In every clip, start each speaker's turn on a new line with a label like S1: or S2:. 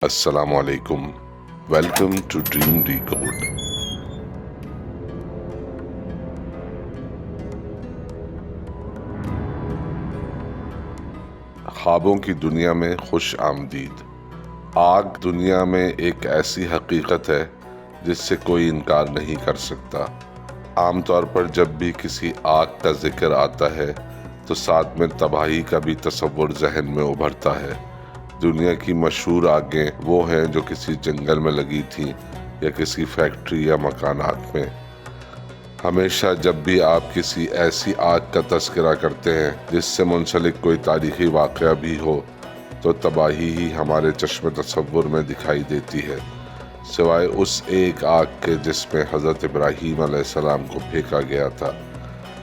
S1: السلام علیکم، welcome to dream decode. خوابوں کی دنیا میں خوش آمدید۔ آگ دنیا میں ایک ایسی حقیقت ہے جس سے کوئی انکار نہیں کر سکتا۔ عام طور پر جب بھی کسی آگ کا ذکر آتا ہے تو ساتھ میں تباہی کا بھی تصور ذہن میں ابھرتا ہے۔ دنیا کی مشہور آگیں وہ ہیں جو کسی جنگل میں لگی تھیں یا کسی فیکٹری یا مکانات میں۔ ہمیشہ جب بھی آپ کسی ایسی آگ کا تذکرہ کرتے ہیں جس سے منسلک کوئی تاریخی واقعہ بھی ہو تو تباہی ہی ہمارے چشم تصور میں دکھائی دیتی ہے، سوائے اس ایک آگ کے جس میں حضرت ابراہیم علیہ السلام کو پھینکا گیا تھا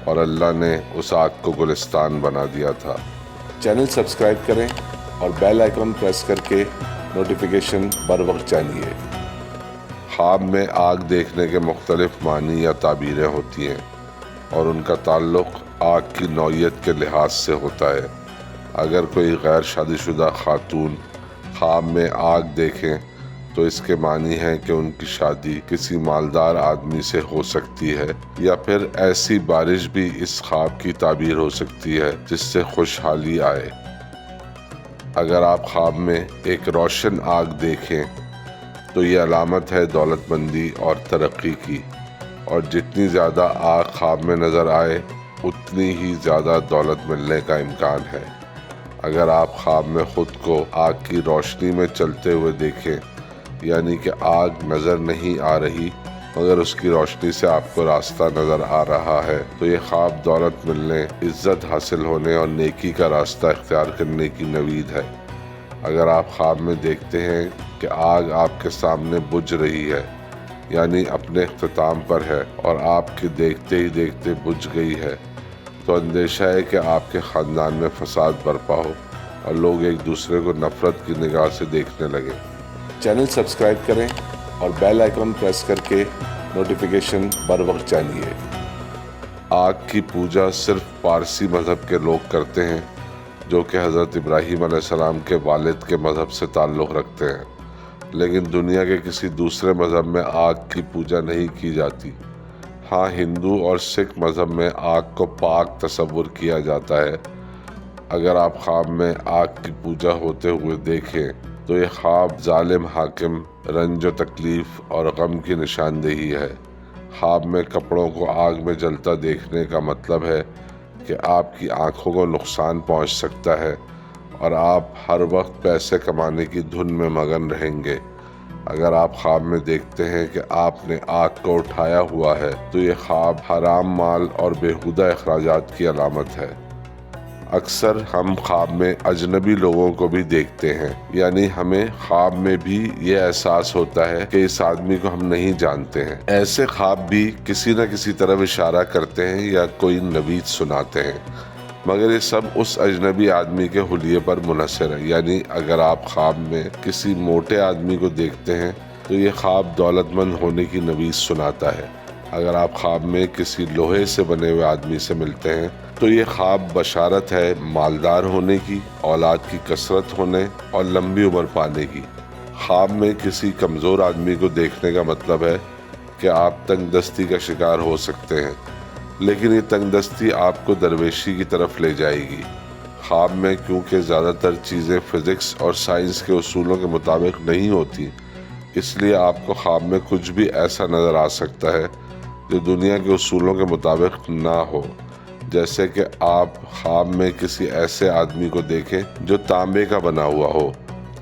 S1: اور اللہ نے اس آگ کو گلستان بنا دیا تھا۔ چینل سبسکرائب کریں اور بیل آئیکن پریس کر کے نوٹیفیکیشن بر وقت جانیے۔ خواب میں آگ دیکھنے کے مختلف معنی یا تعبیریں ہوتی ہیں اور ان کا تعلق آگ کی نوعیت کے لحاظ سے ہوتا ہے۔ اگر کوئی غیر شادی شدہ خاتون خواب میں آگ دیکھیں تو اس کے معنی ہے کہ ان کی شادی کسی مالدار آدمی سے ہو سکتی ہے، یا پھر ایسی بارش بھی اس خواب کی تعبیر ہو سکتی ہے جس سے خوشحالی آئے۔ اگر آپ خواب میں ایک روشن آگ دیکھیں تو یہ علامت ہے دولت مندی اور ترقی کی، اور جتنی زیادہ آگ خواب میں نظر آئے اتنی ہی زیادہ دولت ملنے کا امکان ہے۔ اگر آپ خواب میں خود کو آگ کی روشنی میں چلتے ہوئے دیکھیں، یعنی کہ آگ نظر نہیں آ رہی مگر اس کی روشنی سے آپ کو راستہ نظر آ رہا ہے، تو یہ خواب دولت ملنے، عزت حاصل ہونے اور نیکی کا راستہ اختیار کرنے کی نوید ہے۔ اگر آپ خواب میں دیکھتے ہیں کہ آگ آپ کے سامنے بجھ رہی ہے، یعنی اپنے اختتام پر ہے اور آپ کے دیکھتے ہی دیکھتے بجھ گئی ہے، تو اندیشہ ہے کہ آپ کے خاندان میں فساد برپا ہو اور لوگ ایک دوسرے کو نفرت کی نگاہ سے دیکھنے لگے۔ چینل سبسکرائب کریں اور بیل آئیکن پریس کر کے نوٹیفیکیشن بر وقت جانیے۔ آگ کی پوجا صرف پارسی مذہب کے لوگ کرتے ہیں جو کہ حضرت ابراہیم علیہ السلام کے والد کے مذہب سے تعلق رکھتے ہیں، لیکن دنیا کے کسی دوسرے مذہب میں آگ کی پوجا نہیں کی جاتی۔ ہاں، ہندو اور سکھ مذہب میں آگ کو پاک تصور کیا جاتا ہے۔ اگر آپ خواب میں آگ کی پوجا ہوتے ہوئے دیکھیں تو یہ خواب ظالم حاکم، رنج و تکلیف اور غم کی نشاندہی ہے۔ خواب میں کپڑوں کو آگ میں جلتا دیکھنے کا مطلب ہے کہ آپ کی آنکھوں کو نقصان پہنچ سکتا ہے اور آپ ہر وقت پیسے کمانے کی دھن میں مگن رہیں گے۔ اگر آپ خواب میں دیکھتے ہیں کہ آپ نے آگ کو اٹھایا ہوا ہے تو یہ خواب حرام مال اور بیہودہ اخراجات کی علامت ہے۔ اکثر ہم خواب میں اجنبی لوگوں کو بھی دیکھتے ہیں، یعنی ہمیں خواب میں بھی یہ احساس ہوتا ہے کہ اس آدمی کو ہم نہیں جانتے ہیں۔ ایسے خواب بھی کسی نہ کسی طرف اشارہ کرتے ہیں یا کوئی نوید سناتے ہیں، مگر یہ سب اس اجنبی آدمی کے حلیے پر منحصر ہے۔ یعنی اگر آپ خواب میں کسی موٹے آدمی کو دیکھتے ہیں تو یہ خواب دولت مند ہونے کی نوید سناتا ہے۔ اگر آپ خواب میں کسی لوہے سے بنے ہوئے آدمی سے ملتے ہیں تو یہ خواب بشارت ہے مالدار ہونے کی، اولاد کی کثرت ہونے اور لمبی عمر پانے کی۔ خواب میں کسی کمزور آدمی کو دیکھنے کا مطلب ہے کہ آپ تنگ دستی کا شکار ہو سکتے ہیں، لیکن یہ تنگ دستی آپ کو درویشی کی طرف لے جائے گی۔ خواب میں کیونکہ زیادہ تر چیزیں فزکس اور سائنس کے اصولوں کے مطابق نہیں ہوتی، اس لیے آپ کو خواب میں کچھ بھی ایسا نظر آ سکتا ہے جو دنیا کے اصولوں کے مطابق نہ ہو۔ جیسے کہ آپ خواب میں کسی ایسے آدمی کو دیکھیں جو تانبے کا بنا ہوا ہو،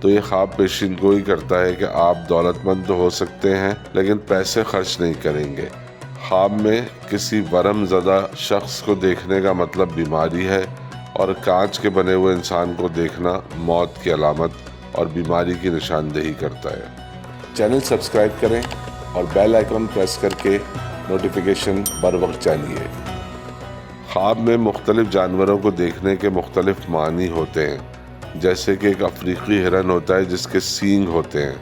S1: تو یہ خواب پیشین گوئی کرتا ہے کہ آپ دولت مند تو ہو سکتے ہیں لیکن پیسے خرچ نہیں کریں گے۔ خواب میں کسی ورم زدہ شخص کو دیکھنے کا مطلب بیماری ہے، اور کانچ کے بنے ہوئے انسان کو دیکھنا موت کی علامت اور بیماری کی نشاندہی کرتا ہے۔ چینل سبسکرائب کریں اور بیل آئیکن پریس کر کے نوٹیفیکیشن بر وقت جانیے۔ خواب میں مختلف جانوروں کو دیکھنے کے مختلف معنی ہوتے ہیں، جیسے کہ ایک افریقی ہرن ہوتا ہے جس کے سینگ ہوتے ہیں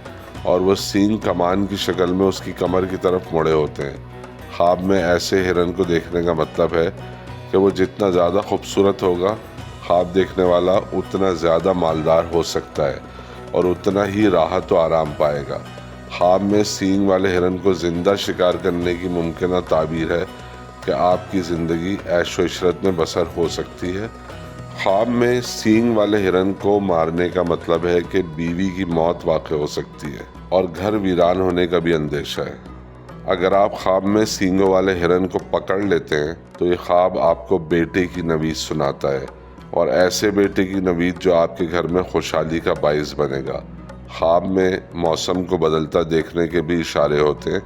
S1: اور وہ سینگ کمان کی شکل میں اس کی کمر کی طرف مڑے ہوتے ہیں۔ خواب میں ایسے ہرن کو دیکھنے کا مطلب ہے کہ وہ جتنا زیادہ خوبصورت ہوگا، خواب دیکھنے والا اتنا زیادہ مالدار ہو سکتا ہے۔ اور اتنا ہی راحت و آرام پائے گا۔ خواب میں سینگ والے ہرن کو زندہ شکار کرنے کی ممکنہ تعبیر ہے کہ آپ کی زندگی عیش و عشرت میں بسر ہو سکتی ہے۔ خواب میں سینگ والے ہرن کو مارنے کا مطلب ہے کہ بیوی کی موت واقع ہو سکتی ہے اور گھر ویران ہونے کا بھی اندیشہ ہے۔ اگر آپ خواب میں سینگوں والے ہرن کو پکڑ لیتے ہیں تو یہ خواب آپ کو بیٹے کی نوید سناتا ہے، اور ایسے بیٹے کی نوید جو آپ کے گھر میں خوشحالی کا باعث بنے گا۔ خواب میں موسم کو بدلتا دیکھنے کے بھی اشارے ہوتے ہیں،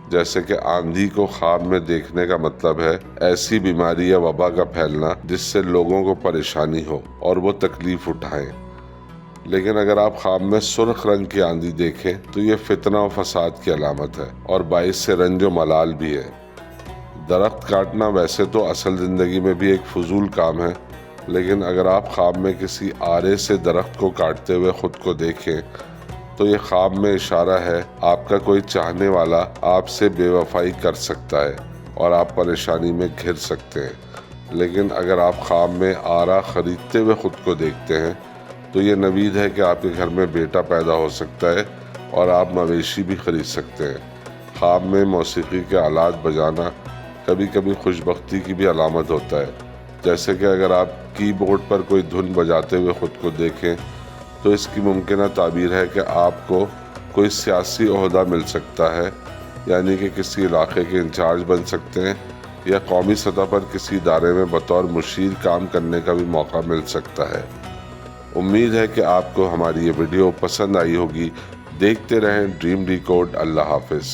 S1: جیسے کہ آندھی کو خواب میں دیکھنے کا مطلب ہے ایسی بیماری یا وبا کا پھیلنا جس سے لوگوں کو پریشانی ہو اور وہ تکلیف اٹھائیں۔ لیکن اگر آپ خواب میں سرخ رنگ کی آندھی دیکھیں تو یہ فتنہ و فساد کی علامت ہے اور باعث سے رنج و ملال بھی ہے۔ درخت کاٹنا ویسے تو اصل زندگی میں بھی ایک فضول کام ہے، لیکن اگر آپ خواب میں کسی آرے سے درخت کو کاٹتے ہوئے خود کو دیکھیں تو یہ خواب میں اشارہ ہے آپ کا کوئی چاہنے والا آپ سے بے وفائی کر سکتا ہے اور آپ پریشانی میں گھر سکتے ہیں۔ لیکن اگر آپ خواب میں آرا خریدتے ہوئے خود کو دیکھتے ہیں تو یہ نوید ہے کہ آپ کے گھر میں بیٹا پیدا ہو سکتا ہے اور آپ مویشی بھی خرید سکتے ہیں۔ خواب میں موسیقی کے آلات بجانا کبھی کبھی خوش بختی کی بھی علامت ہوتا ہے، جیسے کہ اگر آپ کی بورڈ پر کوئی دھن بجاتے ہوئے خود کو دیکھیں تو اس کی ممکنہ تعبیر ہے کہ آپ کو کوئی سیاسی عہدہ مل سکتا ہے، یعنی کہ کسی علاقے کے انچارج بن سکتے ہیں یا قومی سطح پر کسی ادارے میں بطور مشیر کام کرنے کا بھی موقع مل سکتا ہے۔ امید ہے کہ آپ کو ہماری یہ ویڈیو پسند آئی ہوگی۔ دیکھتے رہیں ڈریم ڈیکوڈ۔ اللہ حافظ۔